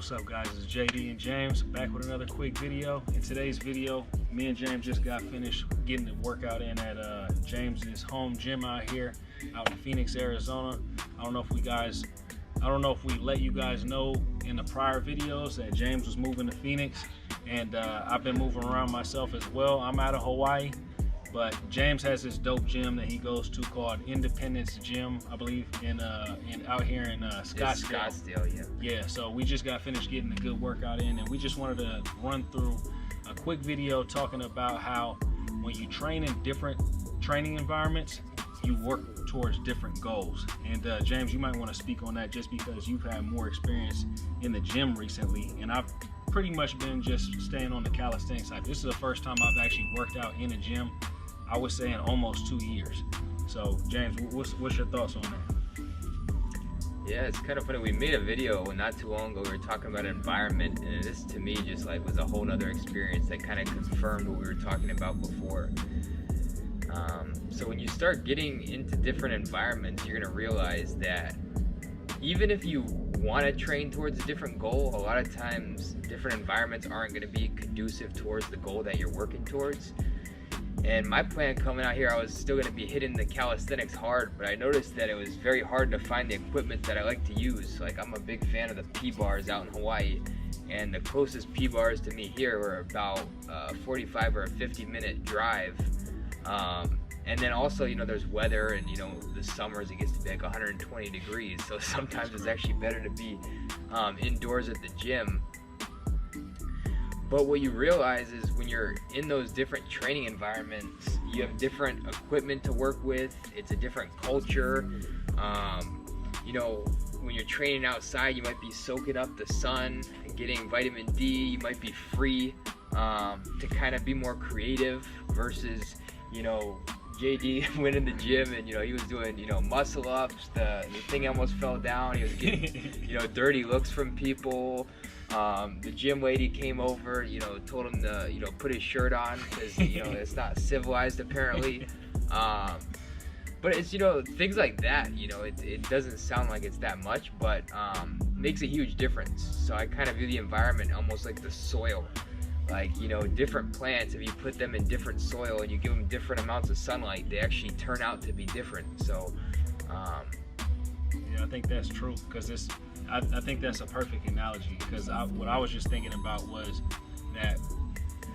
What's up, guys? It's JD and James back with another quick video. In today's video, me and James just got finished getting the workout in at James's home gym out here out in Phoenix, Arizona. I don't know if we let you guys know in the prior videos that James was moving to Phoenix, and I've been moving around myself as well. I'm out of Hawaii, but James has this dope gym that he goes to called Independence Gym, I believe, in out here in Scottsdale. Scottsdale, Yeah, so we just got finished getting a good workout in, and we just wanted to run through a quick video talking about how when you train in different training environments, you work towards different goals. And James, you might want to speak on that just because you've had more experience in the gym recently, and I've pretty much been just staying on the calisthenics side. This is the first time I've actually worked out in a gym, I would say, in almost 2 years. So James, what's your thoughts on that? Yeah, it's kind of funny. We made a video not too long ago. We were talking about environment, and this to me just like was a whole nother experience that kind of confirmed what we were talking about before. So when you start getting into different environments, you're gonna realize that even if you want to train towards a different goal, a lot of times different environments aren't going to be conducive towards the goal that you're working towards. And my plan coming out here, I was still going to be hitting the calisthenics hard, but I noticed that it was very hard to find the equipment that I like to use. Like, I'm a big fan of the P-bars out in Hawaii, and the closest P-bars to me here were about a 45 or a 50-minute drive. And then also, there's weather, and the summers it gets to be like 120 degrees, so sometimes it's actually better to be indoors at the gym. But what you realize is when you're in those different training environments, you have different equipment to work with. It's a different culture. When you're training outside, you might be soaking up the sun and getting vitamin D. You might be free to kind of be more creative versus, JD went in the gym and he was doing muscle ups. The thing almost fell down. He was getting dirty looks from people. The gym lady came over, told him to put his shirt on because it's not civilized apparently. But it's things like that. It doesn't sound like it's that much, but makes a huge difference. So I kind of view the environment almost like the soil. Like, different plants, if you put them in different soil and you give them different amounts of sunlight, they actually turn out to be different. So, yeah, I think that's true, because I think that's a perfect analogy, because what I was just thinking about was that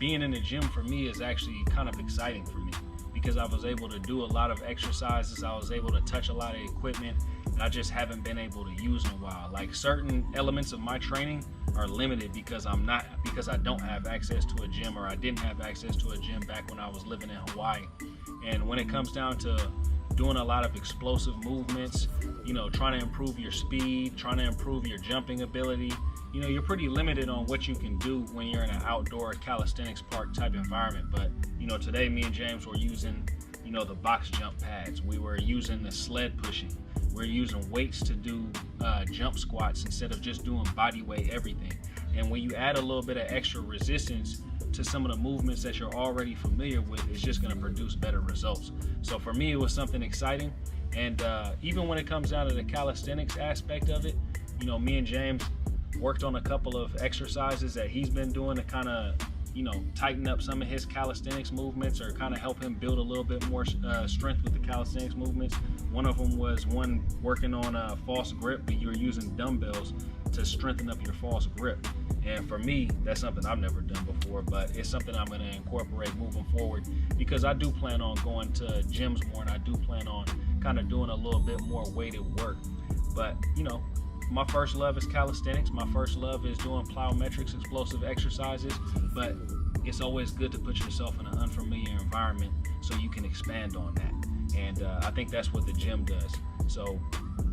being in the gym for me is actually kind of exciting for me, because I was able to do a lot of exercises, I was able to touch a lot of equipment that I just haven't been able to use in a while. Like, certain elements of my training are limited because I don't have access to a gym, or I didn't have access to a gym back when I was living in Hawaii. And when it comes down to doing a lot of explosive movements, trying to improve your speed, trying to improve your jumping ability, you're pretty limited on what you can do when you're in an outdoor calisthenics park type environment. But today me and James were using the box jump pads, we were using the sled pushing, we're using weights to do jump squats instead of just doing body weight everything. And when you add a little bit of extra resistance to some of the movements that you're already familiar with, it's just going to produce better results. So for me, it was something exciting. And even when it comes down to the calisthenics aspect of it, me and James worked on a couple of exercises that he's been doing to kind of tighten up some of his calisthenics movements, or kind of help him build a little bit more strength with the calisthenics movements. One of them was working on a false grip, but you're using dumbbells to strengthen up your false grip. And for me, that's something I've never done before, but it's something I'm going to incorporate moving forward, because I do plan on going to gyms more, and I do plan on kind of doing a little bit more weighted work. But my first love is calisthenics. My first love is doing plyometrics, explosive exercises, but it's always good to put yourself in an unfamiliar environment so you can expand on that. And I think that's what the gym does. So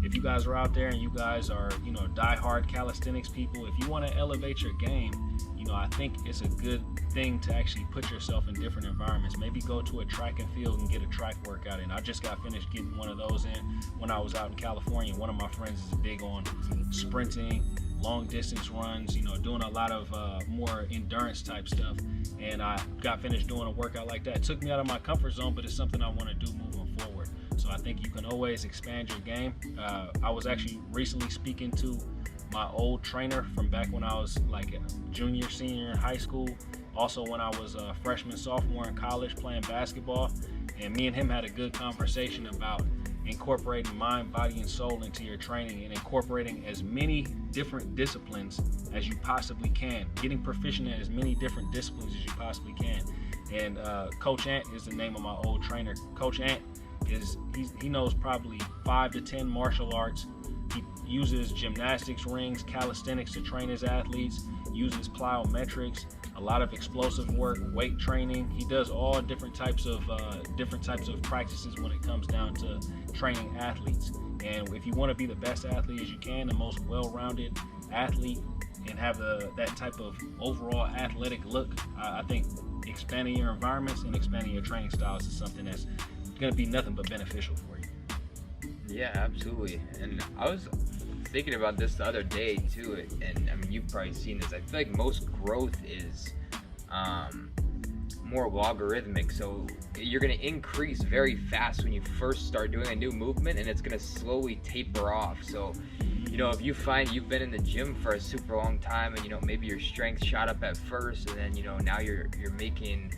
if you guys are out there and you guys are, diehard calisthenics people, if you want to elevate your game, I think it's a good thing to actually put yourself in different environments. Maybe go to a track and field and get a track workout in. I just got finished getting one of those in when I was out in California. One of my friends is big on sprinting, long distance runs, doing a lot of more endurance type stuff. And I got finished doing a workout like that. It took me out of my comfort zone, but it's something I want to do moving forward. So I think you can always expand your game. I was actually recently speaking to my old trainer from back when I was like a junior, senior in high school. Also when I was a freshman, sophomore in college playing basketball. And me and him had a good conversation about incorporating mind, body, and soul into your training, and incorporating as many different disciplines as you possibly can, getting proficient in as many different disciplines as you possibly can. And Coach Ant is the name of my old trainer. Coach Ant he knows probably 5 to 10 martial arts. He uses gymnastics rings, calisthenics to train his athletes, uses plyometrics, a lot of explosive work, weight training. He does all different types of practices when it comes down to training athletes. And if you want to be the best athlete as you can, the most well-rounded athlete, and have that type of overall athletic look, I think expanding your environments and expanding your training styles is something that's going to be nothing but beneficial for you. Yeah, absolutely. And I was thinking about this the other day too, and I mean, you've probably seen this. I feel like most growth is more logarithmic, so you're going to increase very fast when you first start doing a new movement, and it's going to slowly taper off. So you know, if you find you've been in the gym for a super long time, and you know, maybe your strength shot up at first, and then you know, now you're making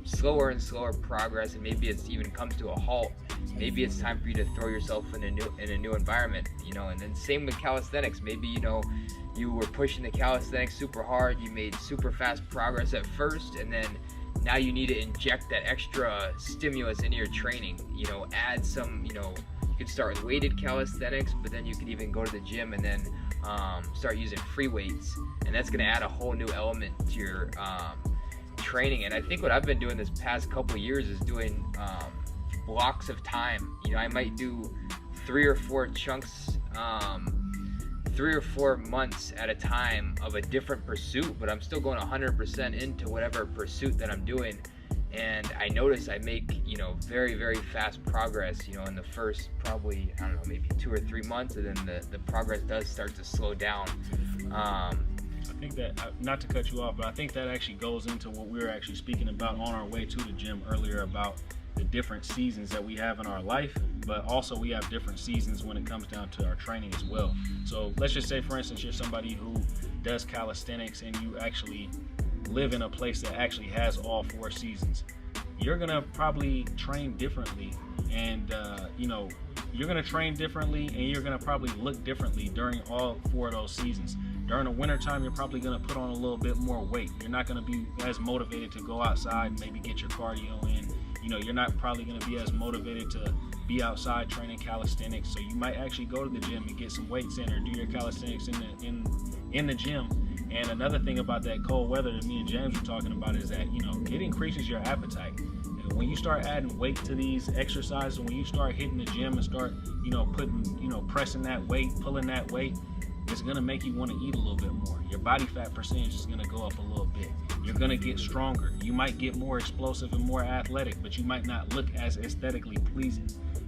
slower and slower progress, and maybe it's even comes to a halt. Maybe it's time for you to throw yourself in a new environment, you know. And then same with calisthenics. Maybe, you know, you were pushing the calisthenics super hard, you made super fast progress at first, and then now you need to inject that extra stimulus into your training. You know, add some, you know, you could start with weighted calisthenics, but then you could even go to the gym and then start using free weights, and that's going to add a whole new element to your training. And I think what I've been doing this past couple years is doing blocks of time. You know, I might do 3 or 4 chunks, 3 or 4 months at a time of a different pursuit, but I'm still going 100% into whatever pursuit that I'm doing. And I notice I make, you know, very, very fast progress, you know, in the first probably, I don't know, maybe 2 or 3 months, and then the progress does start to slow down. I think that, not to cut you off, but I think that actually goes into what we were actually speaking about on our way to the gym earlier, about the different seasons that we have in our life, but also we have different seasons when it comes down to our training as well. So let's just say, for instance, you're somebody who does calisthenics and you actually live in a place that actually has all 4 seasons. You're gonna probably train differently, and you know, you're gonna train differently, and you're gonna probably look differently during all 4 of those seasons. During the winter time, you're probably gonna put on a little bit more weight. You're not gonna be as motivated to go outside and maybe get your cardio in. You know, you're not probably gonna be as motivated to be outside training calisthenics. So you might actually go to the gym and get some weights in, or do your calisthenics in the gym. And another thing about that cold weather that me and James were talking about is that, you know, it increases your appetite. And when you start adding weight to these exercises, when you start hitting the gym and start, you know, pressing that weight, pulling that weight, it's gonna make you want to eat a little bit more. Your body fat percentage is gonna go up a little bit. You're gonna get stronger. You might get more explosive and more athletic, but you might not look as aesthetically pleasing,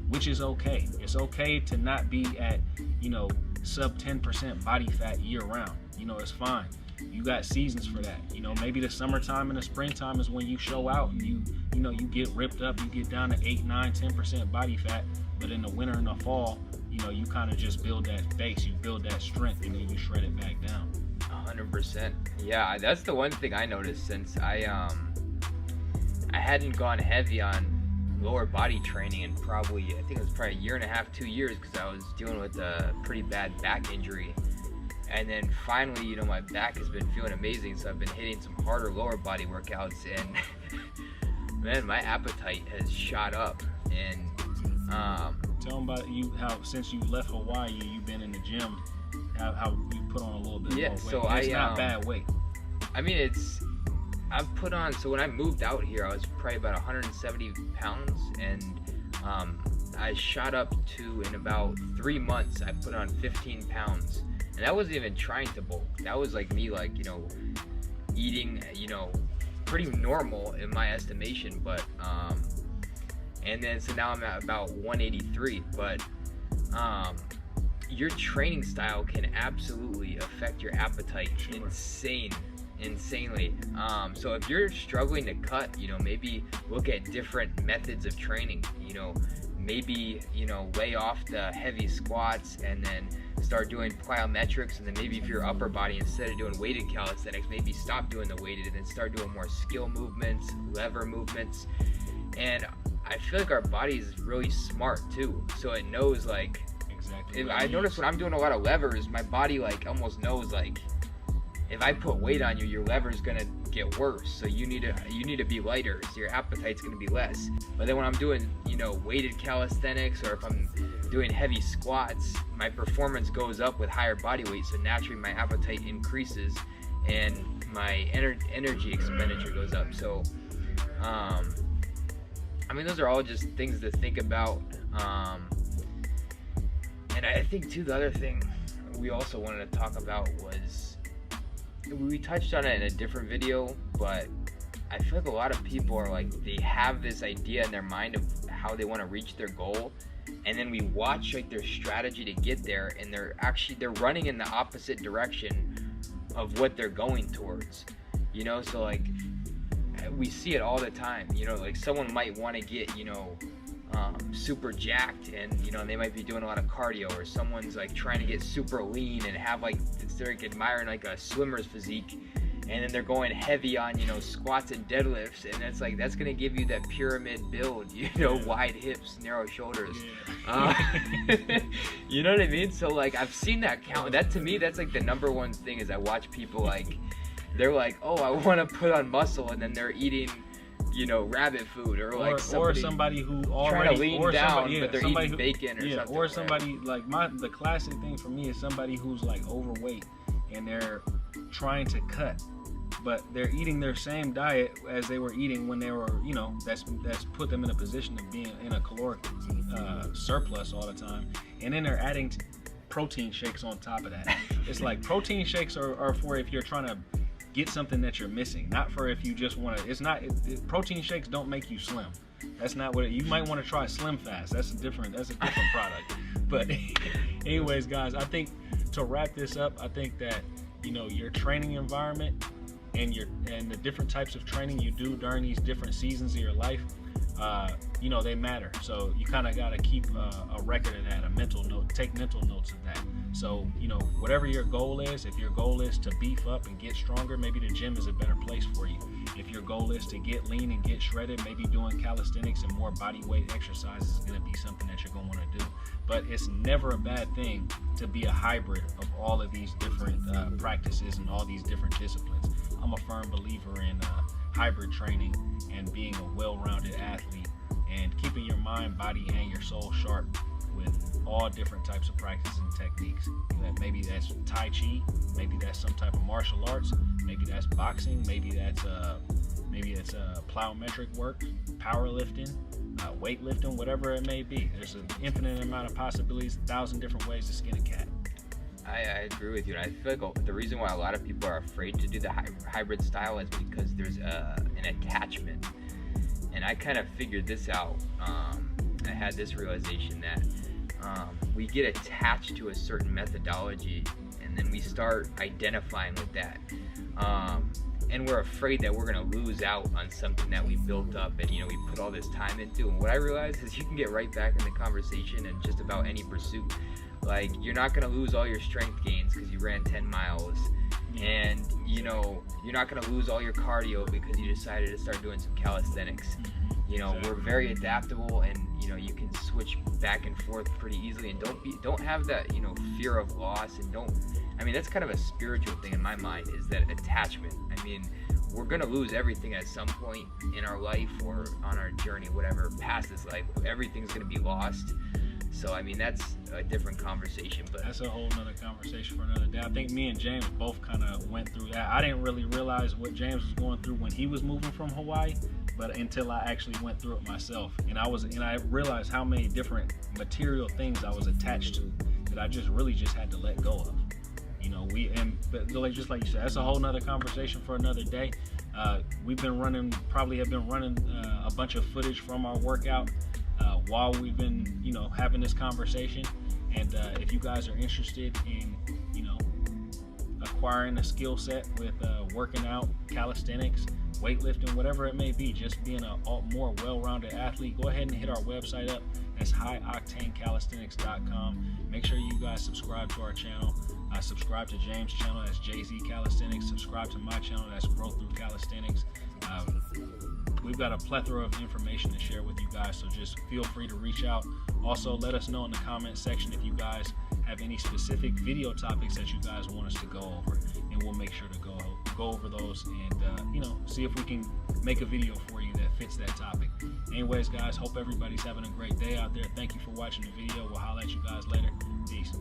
which is okay. It's okay to not be at, you know, sub 10% body fat year round. You know, it's fine. You got seasons for that. You know, maybe the summertime and the springtime is when you show out and you know, you get ripped up, you get down to 8, 9, 10% body fat. But in the winter and the fall, you know, you kind of just build that base, you build that strength, and then you shred it back down. 100%. Yeah, that's the one thing I noticed since I hadn't gone heavy on lower body training in probably, I think it was probably 1.5 years, 2 years, because I was dealing with a pretty bad back injury. And then finally, you know, my back has been feeling amazing, so I've been hitting some harder lower body workouts, and man, my appetite has shot up. And tell them about you, how since you left Hawaii, you've been in the gym, how you put on a little bit more weight. So it's not bad weight. I mean, I've put on, so when I moved out here, I was probably about 170 pounds, and I shot up to, in about 3 months, I put on 15 pounds. And that wasn't even trying to bulk. That was like me, like, you know, eating, you know, pretty normal in my estimation. But, and then, so now I'm at about 183. But your training style can absolutely affect your appetite. Sure. Insanely. So if you're struggling to cut, you know, maybe look at different methods of training. You know, maybe, you know, lay off the heavy squats and then start doing plyometrics, and then maybe if you're upper body, instead of doing weighted calisthenics, maybe stop doing the weighted and then start doing more skill movements, lever movements. And I feel like our body is really smart too, so it knows like, exactly. I notice when I'm doing a lot of levers, my body like almost knows like, if I put weight on you, your lever's gonna get worse. So you need to be lighter, so your appetite's gonna be less. But then when I'm doing, you know, weighted calisthenics, or if I'm doing heavy squats, my performance goes up with higher body weight. So naturally my appetite increases and my energy expenditure goes up. So, I mean, those are all just things to think about. And I think too, the other thing we also wanted to talk about was, we touched on it in a different video, but I feel like a lot of people are like, they have this idea in their mind of how they want to reach their goal, and then we watch like their strategy to get there, and they're running in the opposite direction of what they're going towards, you know. So like, we see it all the time, you know, like someone might want to get, you know, super jacked, and you know, they might be doing a lot of cardio, or someone's like trying to get super lean and have like, they're like admiring like a swimmer's physique, and then they're going heavy on, you know, squats and deadlifts, and it's like, that's gonna give you that pyramid build, you know, wide hips, narrow shoulders. You know what I mean? So like, I've seen that count. That to me, that's like the number one thing, is I watch people like, they're like, oh, I want to put on muscle, and then they're eating, you know, rabbit food, or like somebody who already trying to lean down, somebody, but they're eating bacon or something. Or somebody like the classic thing for me is somebody who's like overweight and they're trying to cut, but they're eating their same diet as they were eating when they were, you know, that's put them in a position of being in a caloric surplus all the time, and then they're adding protein shakes on top of that. It's like, protein shakes are for if you're trying to get something that you're missing, not for if you just want to. It's not, protein shakes don't make you slim. That's not what you might want to try. Slim Fast, that's a different product. But anyways, guys, I think to wrap this up, I think that, you know, your training environment and the different types of training you do during these different seasons of your life, you know, they matter. So you kind of got to keep a record of that, a mental note, take mental notes of that. So, you know, whatever your goal is, if your goal is to beef up and get stronger, maybe the gym is a better place for you. If your goal is to get lean and get shredded, maybe doing calisthenics and more body weight exercises is going to be something that you're going to want to do. But it's never a bad thing to be a hybrid of all of these different practices and all these different disciplines. I'm a firm believer in hybrid training and being a well-rounded athlete, and keeping your mind, body, and your soul sharp with all different types of practices and techniques. Maybe that's Tai Chi, maybe that's some type of martial arts, maybe that's boxing, maybe it's plyometric work, powerlifting, weightlifting, whatever it may be. There's an infinite amount of possibilities, 1,000 different ways to skin a cat. I agree with you, and I feel like the reason why a lot of people are afraid to do the hybrid style is because there's an attachment. And I kind of figured this out. I had this realization that we get attached to a certain methodology, and then we start identifying with that. And we're afraid that we're going to lose out on something that we built up and, you know, we put all this time into. And what I realized is you can get right back in the conversation in just about any pursuit. Like, you're not going to lose all your strength gains because you ran 10 miles. And, you know, you're not going to lose all your cardio because you decided to start doing some calisthenics. You know, we're very adaptable, and, you know, you can switch back and forth pretty easily, and don't have that, you know, fear of loss, and I mean, that's kind of a spiritual thing in my mind, is that attachment. I mean, we're going to lose everything at some point in our life or on our journey, whatever, past this life. Everything's going to be lost. So, I mean, that's a different conversation. But that's a whole nother conversation for another day. I think me and James both kind of went through that. I didn't really realize what James was going through when he was moving from Hawaii, but until I actually went through it myself. And I realized how many different material things I was attached to that I just had to let go of. You know, just like you said, that's a whole nother conversation for another day. We've been running a bunch of footage from our workout while we've been, you know, having this conversation. And if you guys are interested in, you know, acquiring a skill set with working out, calisthenics, weightlifting, whatever it may be, just being a more well-rounded athlete, go ahead and hit our website up, That's highoctanecalisthenics.com. Make sure you guys subscribe to our channel. Subscribe to James' channel, that's JZ Calisthenics. Subscribe to my channel, that's Growth Through Calisthenics. We've got a plethora of information to share with you guys, so just feel free to reach out. Also, let us know in the comment section if you guys have any specific video topics that you guys want us to go over, and we'll make sure to go over those and see if we can make a video for you that fits that topic. Anyways, guys, hope everybody's having a great day out there. Thank you for watching the video. We'll holler at you guys later. Peace.